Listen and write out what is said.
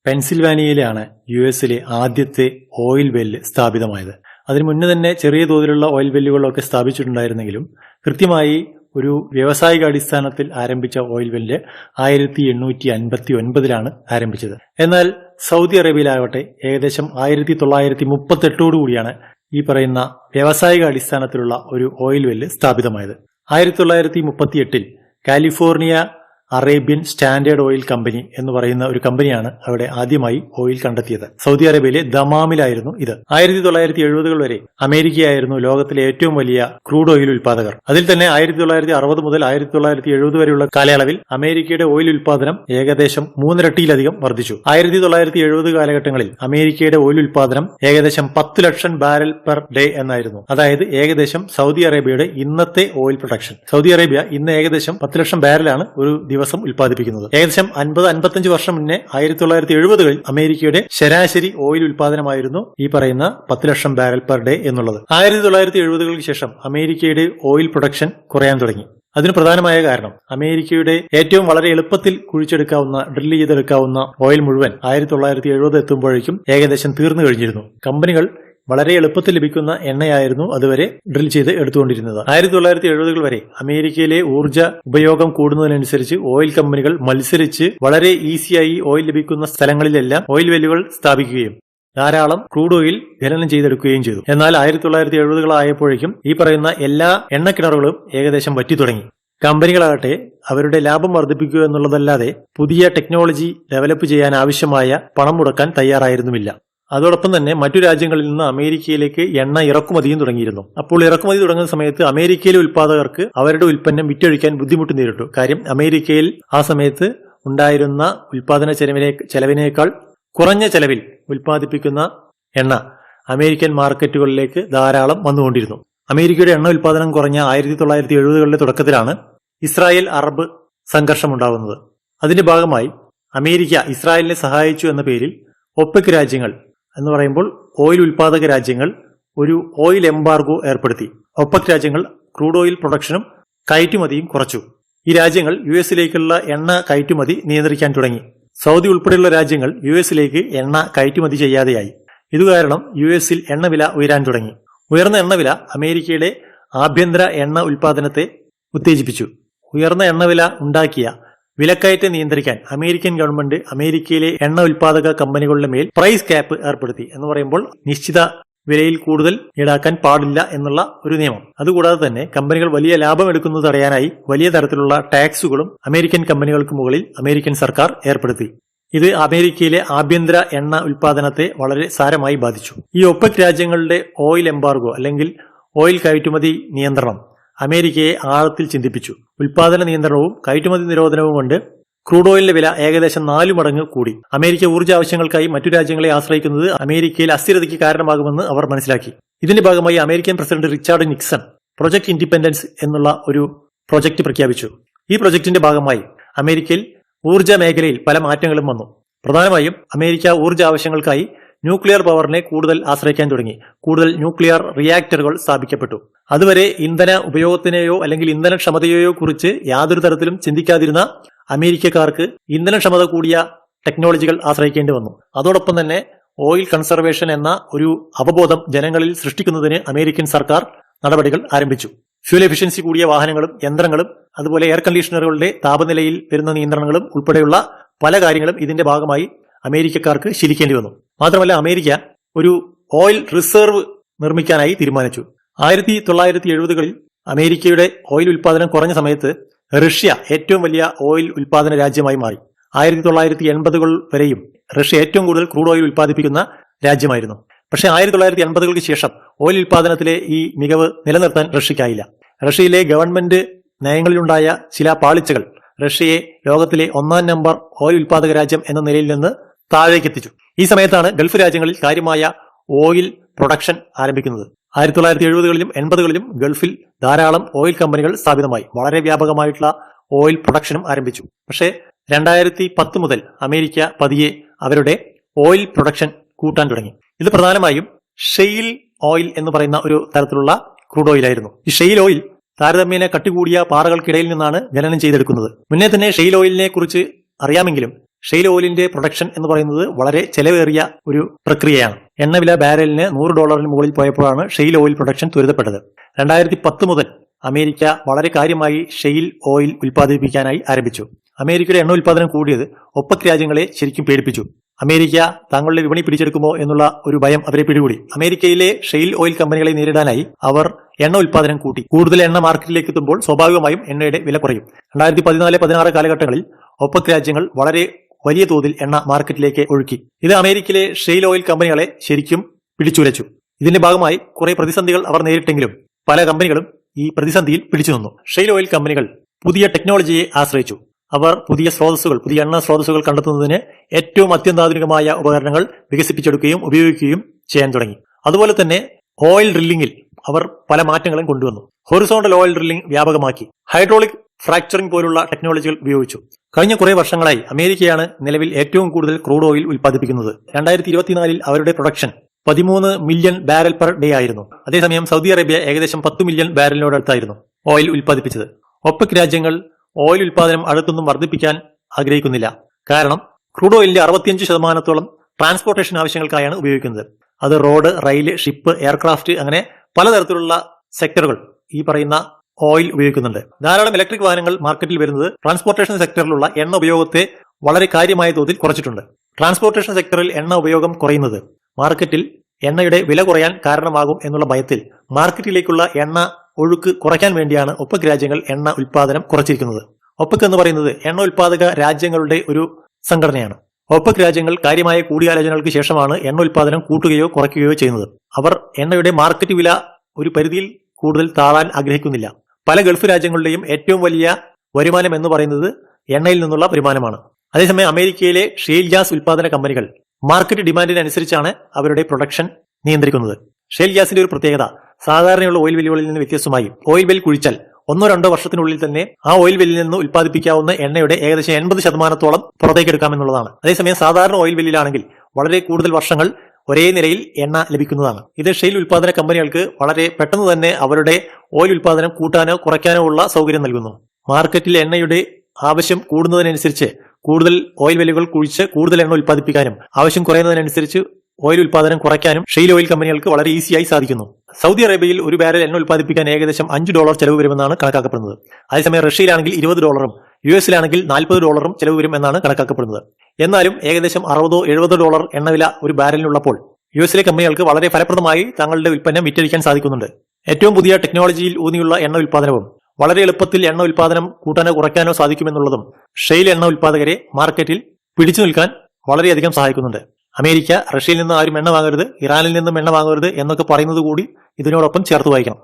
പെൻസിൽവാനിയയിലാണ് യുഎസിലെ ആദ്യത്തെ ഓയിൽ വെല്ല് സ്ഥാപിതമായത്. അതിനു മുന്നേ തന്നെ ചെറിയ തോതിലുള്ള ഓയിൽ വെല്ലുകളൊക്കെ സ്ഥാപിച്ചിട്ടുണ്ടായിരുന്നെങ്കിലും കൃത്യമായി ഒരു വ്യാവസായിക അടിസ്ഥാനത്തിൽ ആരംഭിച്ച ഓയിൽ വെല്ല് 1859 ആരംഭിച്ചത്. എന്നാൽ സൗദി അറേബ്യയിലാവട്ടെ ഏകദേശം 1938 ഈ പറയുന്ന വ്യാവസായിക അടിസ്ഥാനത്തിലുള്ള ഒരു ഓയിൽ വെല്ല് സ്ഥാപിതമായത്. 1938 California Arabian standard oil company എന്ന് പറയുന്ന ഒരു കമ്പനിയാണ് അവിടെ ആദ്യമായി ഓയിൽ കണ്ടെത്തിയത്. സൗദി അറേബ്യയിലെ ദമാമിലായിരുന്നു ഇത്. 1970 വരെ അമേരിക്കയായിരുന്നു ലോകത്തിലെ ഏറ്റവും വലിയ ക്രൂഡ് ഓയിൽ ഉൽപാദകർ. അതിൽ തന്നെ 1960 മുതൽ 1970 വരെയുള്ള കാലയളവിൽ അമേരിക്കയുടെ ഓയിൽ ഉൽപാദനം ഏകദേശം 3 ഇരട്ടിയിലധികം വർദ്ധിച്ചു. 1970 കാലഘട്ടങ്ങളിൽ അമേരിക്കയുടെ ഓയിൽ ഉൽപാദനം ഏകദേശം 10 ലക്ഷം ബാരൽ പെർ ഡേ എന്നായിരുന്നു. അതായത് ഏകദേശം സൗദി അറേബ്യയുടെ ഇന്നത്തെ ഓയിൽ പ്രൊഡക്ഷൻ. സൗദി അറേബ്യ ഇന്ന് ഏകദേശം 10 ലക്ഷം ബാരലാണ് ഒരു ദിവസം ഉൽപ്പാദിപ്പിക്കുന്നത്. ഏകദേശം 50-55 വർഷം മുന്നേ 1970 അമേരിക്കയുടെ ശരാശരി ഓയിൽ ഉൽപാദനമായിരുന്നു ഈ പറയുന്ന 10 ലക്ഷം ബാരൽ പെർ ഡേ എന്നുള്ളത്. 1970 ശേഷം അമേരിക്കയുടെ ഓയിൽ പ്രൊഡക്ഷൻ കുറയാൻ തുടങ്ങി. അതിന് പ്രധാനമായ കാരണം അമേരിക്കയുടെ ഏറ്റവും വളരെ എളുപ്പത്തിൽ കുഴിച്ചെടുക്കാവുന്ന, ഡ്രിൽ ചെയ്തെടുക്കാവുന്ന ഓയിൽ മുഴുവൻ 1970 എത്തുമ്പോഴേക്കും ഏകദേശം തീർന്നു കഴിഞ്ഞിരുന്നു. കമ്പനികൾ വളരെ എളുപ്പത്തിൽ ലഭിക്കുന്ന എണ്ണയായിരുന്നു അതുവരെ ഡ്രിൽ ചെയ്ത് എടുത്തുകൊണ്ടിരുന്നത്. 1970 വരെ അമേരിക്കയിലെ ഊർജ്ജ ഉപയോഗം കൂടുന്നതിനനുസരിച്ച് ഓയിൽ കമ്പനികൾ മത്സരിച്ച് വളരെ ഈസിയായി ഓയിൽ ലഭിക്കുന്ന സ്ഥലങ്ങളിലെല്ലാം ഓയിൽ വെല്ലുകൾ സ്ഥാപിക്കുകയും ധാരാളം ക്രൂഡ് ഓയിൽ ഖനനം ചെയ്തെടുക്കുകയും ചെയ്തു. എന്നാൽ 1970 ആയപ്പോഴേക്കും ഈ പറയുന്ന എല്ലാ എണ്ണക്കിണറുകളും ഏകദേശം വറ്റി തുടങ്ങി. കമ്പനികളാകട്ടെ അവരുടെ ലാഭം വർദ്ധിപ്പിക്കുക എന്നുള്ളതല്ലാതെ പുതിയ ടെക്നോളജി ഡെവലപ്പ് ചെയ്യാൻ ആവശ്യമായ പണം മുടക്കാൻ തയ്യാറായിരുന്നുമില്ല. അതോടൊപ്പം തന്നെ മറ്റു രാജ്യങ്ങളിൽ നിന്ന് അമേരിക്കയിലേക്ക് എണ്ണ ഇറക്കുമതിയും തുടങ്ങിയിരുന്നു. അപ്പോൾ ഇറക്കുമതി തുടങ്ങുന്ന സമയത്ത് അമേരിക്കയിലെ ഉൽപ്പാദകർക്ക് അവരുടെ ഉൽപ്പന്നം വിറ്റഴിക്കാൻ ബുദ്ധിമുട്ട് നേരിട്ടു. കാര്യം അമേരിക്കയിൽ ആ സമയത്ത് ഉണ്ടായിരുന്ന ഉൽപ്പാദന ചെലവിനേക്കാൾ കുറഞ്ഞ ചെലവിൽ ഉൽപ്പാദിപ്പിക്കുന്ന എണ്ണ അമേരിക്കൻ മാർക്കറ്റുകളിലേക്ക് ധാരാളം വന്നുകൊണ്ടിരുന്നു. അമേരിക്കയുടെ എണ്ണ ഉൽപ്പാദനം കുറഞ്ഞ 1970 തുടക്കത്തിലാണ് ഇസ്രായേൽ അറബ് സംഘർഷമുണ്ടാകുന്നത്. അതിന്റെ ഭാഗമായി അമേരിക്ക ഇസ്രായേലിനെ സഹായിച്ചു എന്ന പേരിൽ ഒപെക് രാജ്യങ്ങൾ എന്ന് പറയുമ്പോൾ ഓയിൽ ഉൽപാദക രാജ്യങ്ങൾ ഒരു ഓയിൽ എംബാർഗോ ഏർപ്പെടുത്തി. ഒപെക് രാജ്യങ്ങൾ ക്രൂഡ് ഓയിൽ പ്രൊഡക്ഷനും കയറ്റുമതിയും കുറച്ചു. ഈ രാജ്യങ്ങൾ യുഎസിലേക്കുള്ള എണ്ണ കയറ്റുമതി നിയന്ത്രിക്കാൻ തുടങ്ങി. സൗദി ഉൾപ്പെടെയുള്ള രാജ്യങ്ങൾ യുഎസിലേക്ക് എണ്ണ കയറ്റുമതി ചെയ്യാതെയായി. ഇതുകാരണം യുഎസിൽ എണ്ണവില ഉയരാൻ തുടങ്ങി. ഉയർന്ന എണ്ണവില അമേരിക്കയുടെ ആഭ്യന്തര എണ്ണ ഉൽപാദനത്തെ ഉത്തേജിപ്പിച്ചു. ഉയർന്ന എണ്ണവില ഉണ്ടാക്കിയ വിലക്കയറ്റം നിയന്ത്രിക്കാൻ അമേരിക്കൻ ഗവൺമെന്റ് അമേരിക്കയിലെ എണ്ണ ഉൽപാദക കമ്പനികളുടെ മേൽ പ്രൈസ് ക്യാപ്പ് ഏർപ്പെടുത്തി. എന്ന് പറയുമ്പോൾ നിശ്ചിത വിലയിൽ കൂടുതൽ ഈടാക്കാൻ പാടില്ല എന്നുള്ള ഒരു നിയമം. അതുകൂടാതെ തന്നെ കമ്പനികൾ വലിയ ലാഭം എടുക്കുന്നത് തടയാനായി വലിയ തരത്തിലുള്ള ടാക്സുകളും അമേരിക്കൻ കമ്പനികൾക്ക് മുകളിൽ അമേരിക്കൻ സർക്കാർ ഏർപ്പെടുത്തി. ഇത് അമേരിക്കയിലെ ആഭ്യന്തര എണ്ണ ഉൽപാദനത്തെ വളരെ സാരമായി ബാധിച്ചു. ഈ ഒപെക് രാജ്യങ്ങളുടെ ഓയിൽ എംബാർഗോ അല്ലെങ്കിൽ ഓയിൽ കയറ്റുമതി നിയന്ത്രണം അമേരിക്കയെ ആഴത്തിൽ ചിന്തിപ്പിച്ചു. ഉൽപാദന നിയന്ത്രണവും കയറ്റുമതി നിരോധനവും കൊണ്ട് ക്രൂഡ് ഓയിലിന്റെ വില ഏകദേശം 4 മടങ്ങ് കൂടി. അമേരിക്ക ഊർജ്ജ ആവശ്യങ്ങൾക്കായി മറ്റു രാജ്യങ്ങളെ ആശ്രയിക്കുന്നത് അമേരിക്കയിൽ അസ്ഥിരതയ്ക്ക് കാരണമാകുമെന്ന് അവർ മനസ്സിലാക്കി. ഇതിന്റെ ഭാഗമായി American president Richard Nixon project independence എന്നുള്ള ഒരു പ്രൊജക്ട് പ്രഖ്യാപിച്ചു. ഈ പ്രൊജക്ടിന്റെ ഭാഗമായി അമേരിക്കയിൽ ഊർജ്ജ മേഖലയിൽ പല മാറ്റങ്ങളും വന്നു. പ്രധാനമായും അമേരിക്ക ഊർജ്ജ ആവശ്യങ്ങൾക്കായി ന്യൂക്ലിയർ പവറിനെ കൂടുതൽ ആശ്രയിക്കാൻ തുടങ്ങി. കൂടുതൽ ന്യൂക്ലിയർ റിയാക്ടറുകൾ സ്ഥാപിക്കപ്പെട്ടു. അതുവരെ ഇന്ധന ഉപയോഗത്തിനെയോ അല്ലെങ്കിൽ ഇന്ധനക്ഷമതയെയോ കുറിച്ച് യാതൊരു തരത്തിലും ചിന്തിക്കാതിരുന്ന അമേരിക്കക്കാർക്ക് ഇന്ധനക്ഷമത കൂടിയ ടെക്നോളജികൾ ആശ്രയിക്കേണ്ടി വന്നു. അതോടൊപ്പം തന്നെ ഓയിൽ കൺസർവേഷൻ എന്ന ഒരു അവബോധം ജനങ്ങളിൽ സൃഷ്ടിക്കുന്നതിന് അമേരിക്കൻ സർക്കാർ നടപടികൾ ആരംഭിച്ചു. ഫ്യൂൽ എഫിഷ്യൻസി കൂടിയ വാഹനങ്ങളും യന്ത്രങ്ങളും അതുപോലെ എയർ കണ്ടീഷണറുകളുടെ താപനിലയിൽ വരുന്ന നിയന്ത്രണങ്ങളും ഉൾപ്പെടെയുള്ള പല കാര്യങ്ങളും ഇതിന്റെ ഭാഗമായി അമേരിക്കക്കാർക്ക് ശീലിക്കേണ്ടി വന്നു. മാത്രമല്ല അമേരിക്ക ഒരു ഓയിൽ റിസർവ് നിർമ്മിക്കാനായി തീരുമാനിച്ചു. 1970 അമേരിക്കയുടെ ഓയിൽ ഉൽപാദനം കുറഞ്ഞ സമയത്ത് റഷ്യ ഏറ്റവും വലിയ ഓയിൽ ഉൽപാദന രാജ്യമായി മാറി. 1980 വരെയും റഷ്യ ഏറ്റവും കൂടുതൽ ക്രൂഡ് ഓയിൽ ഉൽപ്പാദിപ്പിക്കുന്ന രാജ്യമായിരുന്നു. പക്ഷേ 1980 ശേഷം ഓയിൽ ഉൽപാദനത്തിലെ ഈ മികവ് നിലനിർത്താൻ റഷ്യക്കായില്ല. റഷ്യയിലെ ഗവൺമെന്റ് നയങ്ങളിലുണ്ടായ ചില പാളിച്ചകൾ റഷ്യയെ ലോകത്തിലെ 1-ാം നമ്പർ ഓയിൽ ഉൽപാദക രാജ്യം എന്ന നിലയിൽ നിന്ന് താഴേക്കെത്തിച്ചു. ഈ സമയത്താണ് ഗൾഫ് രാജ്യങ്ങളിൽ കാര്യമായ ഓയിൽ പ്രൊഡക്ഷൻ ആരംഭിക്കുന്നത്. 1970 80 ഗൾഫിൽ ധാരാളം ഓയിൽ കമ്പനികൾ സ്ഥാപിതമായി. വളരെ വ്യാപകമായിട്ടുള്ള ഓയിൽ പ്രൊഡക്ഷനും ആരംഭിച്ചു. പക്ഷേ 2010 മുതൽ അമേരിക്ക പതിയെ അവരുടെ ഓയിൽ പ്രൊഡക്ഷൻ കൂട്ടാൻ തുടങ്ങി. ഇത് പ്രധാനമായും ഷെയിൽ ഓയിൽ എന്ന് പറയുന്ന ഒരു തരത്തിലുള്ള ക്രൂഡ് ഓയിലായിരുന്നു. ഈ ഷെയിൽ ഓയിൽ താരതമ്യേന കട്ടികൂടിയ പാറകൾക്കിടയിൽ നിന്നാണ് ഖനനം ചെയ്തെടുക്കുന്നത്. മുന്നേ തന്നെ ഷെയിൽ ഓയിലിനെ കുറിച്ച് അറിയാമെങ്കിലും ഷെയിൽ ഓയിലിന്റെ പ്രൊഡക്ഷൻ എന്ന് പറയുന്നത് വളരെ ചെലവേറിയ ഒരു പ്രക്രിയയാണ്. എണ്ണവില ബാരലിന് $100 മുകളിൽ പോയപ്പോഴാണ് ഷെയിൽ ഓയിൽ പ്രൊഡക്ഷൻ ത്വരിതപ്പെട്ടത്. 2010 മുതൽ അമേരിക്ക വളരെ കാര്യമായി ഷെയിൽ ഓയിൽ ഉൽപ്പാദിപ്പിക്കാനായി ആരംഭിച്ചു. അമേരിക്കയുടെ എണ്ണ ഉൽപ്പാദനം കൂടിയത് ഒപെക് രാജ്യങ്ങളെ ശരിക്കും പേടിപ്പിച്ചു. അമേരിക്ക തങ്ങളുടെ വിപണി പിടിച്ചെടുക്കുമോ എന്നുള്ള ഒരു ഭയം അവരെ പിടികൂടി. അമേരിക്കയിലെ ഷെയിൽ ഓയിൽ കമ്പനികളെ നേരിടാനായി അവർ എണ്ണ ഉൽപ്പാദനം കൂട്ടി. കൂടുതൽ എണ്ണ മാർക്കറ്റിലേക്ക് എത്തുമ്പോൾ സ്വാഭാവികമായും എണ്ണയുടെ വില കുറയും. 2014-16 കാലഘട്ടങ്ങളിൽ ഒപെക് രാജ്യങ്ങൾ വളരെ വലിയ തോതിൽ എണ്ണ മാർക്കറ്റിലേക്ക് ഒഴുക്കി. ഇത് അമേരിക്കയിലെ ഷെയിൽ ഓയിൽ കമ്പനികളെ ശരിക്കും പിടിച്ചുലച്ചു. ഇതിന്റെ ഭാഗമായി കുറെ പ്രതിസന്ധികൾ അവർ നേരിട്ടെങ്കിലും പല കമ്പനികളും ഈ പ്രതിസന്ധിയിൽ പിടിച്ചു നിന്നു. ഷെയിൽ ഓയിൽ കമ്പനികൾ പുതിയ ടെക്നോളജിയെ ആശ്രയിച്ചു. അവർ പുതിയ എണ്ണ സ്രോതസ്സുകൾ കണ്ടെത്തുന്നതിന് ഏറ്റവും അത്യന്താധുനികമായ ഉപകരണങ്ങൾ വികസിപ്പിച്ചെടുക്കുകയും ഉപയോഗിക്കുകയും ചെയ്യാൻ തുടങ്ങി. അതുപോലെ തന്നെ ഓയിൽ ഡ്രില്ലിംഗിൽ അവർ പല മാറ്റങ്ങളും കൊണ്ടുവന്നു. ഹൊറിസോണ്ടൽ ഓയിൽ ഡ്രില്ലിംഗ് വ്യാപകമാക്കി. ഹൈഡ്രോളിക് ഫ്രാക്ചറിംഗ് പോലുള്ള ടെക്നോളജികൾ ഉപയോഗിച്ചു. കഴിഞ്ഞ കുറെ വർഷങ്ങളായി അമേരിക്കയാണ് നിലവിൽ ഏറ്റവും കൂടുതൽ ക്രൂഡ് ഓയിൽ ഉൽപ്പാദിപ്പിക്കുന്നത്. 2024 അവരുടെ production 13 million barrel per day ആയിരുന്നു. അതേസമയം സൗദി അറേബ്യ ഏകദേശം 10 മില്യൺ ബാരലിനോടടുത്തായിരുന്നു ഓയിൽ ഉൽപ്പാദിപ്പിച്ചത്. ഒപെക് രാജ്യങ്ങൾ ഓയിൽ ഉൽപ്പാദനം അടുത്തൊന്നും വർദ്ധിപ്പിക്കാൻ ആഗ്രഹിക്കുന്നില്ല. കാരണം ക്രൂഡ് ഓയിലിന്റെ 65% ട്രാൻസ്പോർട്ടേഷൻ ആവശ്യങ്ങൾക്കായാണ് ഉപയോഗിക്കുന്നത്. അത് റോഡ്, റെയില്, ഷിപ്പ്, എയർക്രാഫ്റ്റ് അങ്ങനെ പലതരത്തിലുള്ള സെക്ടറുകൾ ഈ പറയുന്ന ഓയിൽ ഉപയോഗിക്കുന്നുണ്ട്. ധാരാളം ഇലക്ട്രിക് വാഹനങ്ങൾ മാർക്കറ്റിൽ വരുന്നത് ട്രാൻസ്പോർട്ടേഷൻ സെക്ടറിലുള്ള എണ്ണ ഉപയോഗത്തെ വളരെ കാര്യമായ തോതിൽ കുറച്ചിട്ടുണ്ട്. ട്രാൻസ്പോർട്ടേഷൻ സെക്ടറിൽ എണ്ണ ഉപയോഗം കുറയുന്നത് മാർക്കറ്റിൽ എണ്ണയുടെ വില കുറയാൻ കാരണമാകും എന്നുള്ള ഭയത്തിൽ മാർക്കറ്റിലേക്കുള്ള എണ്ണ ഒഴുക്ക് കുറയ്ക്കാൻ വേണ്ടിയാണ് ഒപെക് രാജ്യങ്ങൾ എണ്ണ ഉൽപ്പാദനം കുറച്ചിരിക്കുന്നത്. ഒപെക് എന്ന് പറയുന്നത് എണ്ണ ഉൽപ്പാദക രാജ്യങ്ങളുടെ ഒരു സംഘടനയാണ്. ഒപെക് രാജ്യങ്ങൾ കാര്യമായ കൂടിയാലോചനകൾക്ക് ശേഷമാണ് എണ്ണ ഉൽപ്പാദനം കൂട്ടുകയോ കുറയ്ക്കുകയോ ചെയ്യുന്നത്. അവർ എണ്ണയുടെ മാർക്കറ്റ് വില ഒരു പരിധിയിൽ കൂടുതൽ താഴാൻ ആഗ്രഹിക്കുന്നില്ല. പല ഗൾഫ് രാജ്യങ്ങളുടെയും ഏറ്റവും വലിയ വരുമാനം എന്ന് പറയുന്നത് എണ്ണയിൽ നിന്നുള്ള വരുമാനമാണ്. അതേസമയം അമേരിക്കയിലെ ഷെയിൽ ഗ്യാസ് ഉൽപ്പാദന കമ്പനികൾ മാർക്കറ്റ് ഡിമാൻഡിനനുസരിച്ചാണ് അവരുടെ പ്രൊഡക്ഷൻ നിയന്ത്രിക്കുന്നത്. ഷെയിൽ ഗ്യാസിന്റെ ഒരു പ്രത്യേകത സാധാരണയുള്ള ഓയിൽ വെല്ലുകളിൽ നിന്ന് വ്യത്യസ്തമായി ഓയിൽ വെൽ കുഴിച്ചാൽ 1-2 വർഷത്തിനുള്ളിൽ തന്നെ ആ ഓയിൽ വെല്ലിൽ നിന്ന് ഉൽപ്പാദിപ്പിക്കാവുന്ന എണ്ണയുടെ ഏകദേശം 80% പുറത്തേക്ക് എടുക്കാമെന്നുള്ളതാണ്. അതേസമയം സാധാരണ ഓയിൽ വെല്ലിലാണെങ്കിൽ വളരെ കൂടുതൽ വർഷങ്ങൾ ഒരേ നിലയിൽ എണ്ണ ലഭിക്കുന്നതാണ്. ഇത് ഷെയിൽ ഉൽപ്പാദന കമ്പനികൾക്ക് വളരെ പെട്ടെന്ന് തന്നെ അവരുടെ ഓയിൽ ഉൽപ്പാദനം കൂട്ടാനോ കുറയ്ക്കാനോ ഉള്ള സൗകര്യം നൽകുന്നു. മാർക്കറ്റിൽ എണ്ണയുടെ ആവശ്യം കൂടുന്നതിനനുസരിച്ച് കൂടുതൽ ഓയിൽ വെല്ലുകൾ കുഴിച്ച് കൂടുതൽ എണ്ണ ഉൽപ്പാദിപ്പിക്കാനും ആവശ്യം കുറയുന്നതിനനുസരിച്ച് ഓയിൽ ഉൽപ്പാദനം കുറയ്ക്കാനും ഷെയിൽ ഓയിൽ കമ്പനികൾക്ക് വളരെ ഈസിയായി സാധിക്കുന്നു. സൗദി അറേബ്യയിൽ ഒരു ബാരൽ എണ്ണ ഉൽപ്പാദിപ്പിക്കാൻ ഏകദേശം $5 ചെലവ് വരുമെന്നാണ് കണക്കാക്കപ്പെടുന്നത്. അതേസമയം റഷ്യയിലാണെങ്കിൽ $20, യുഎസിലാണെങ്കിൽ $40 ചെലവ് വരും എന്നാണ് കണക്കാക്കപ്പെടുന്നത്. എന്നാലും ഏകദേശം $60-70 എണ്ണവില ഒരു ബാരലിനുള്ളപ്പോൾ യുഎസിലെ കമ്പനികൾക്ക് വളരെ ഫലപ്രദമായി തങ്ങളുടെ ഉൽപ്പന്നം വിറ്റഴിക്കാൻ സാധിക്കുന്നുണ്ട്. ഏറ്റവും പുതിയ ടെക്നോളജിയിൽ ഊന്നിയുള്ള എണ്ണ ഉൽപ്പാദനവും വളരെ എളുപ്പത്തിൽ എണ്ണ ഉൽപ്പാദനം കൂട്ടാനോ കുറയ്ക്കാനോ സാധിക്കുമെന്നുള്ളതും ഷെയിൽ എണ്ണ ഉൽപ്പാദകരെ മാർക്കറ്റിൽ പിടിച്ചു നിൽക്കാൻ വളരെയധികം സഹായിക്കുന്നുണ്ട്. അമേരിക്ക റഷ്യയിൽ നിന്ന് ആരും എണ്ണ വാങ്ങരുത്, ഇറാനിൽ നിന്നും എണ്ണ വാങ്ങരുത് എന്നൊക്കെ പറയുന്നത് കൂടി ഇതിനോടൊപ്പം ചേർത്ത് വായിക്കണം.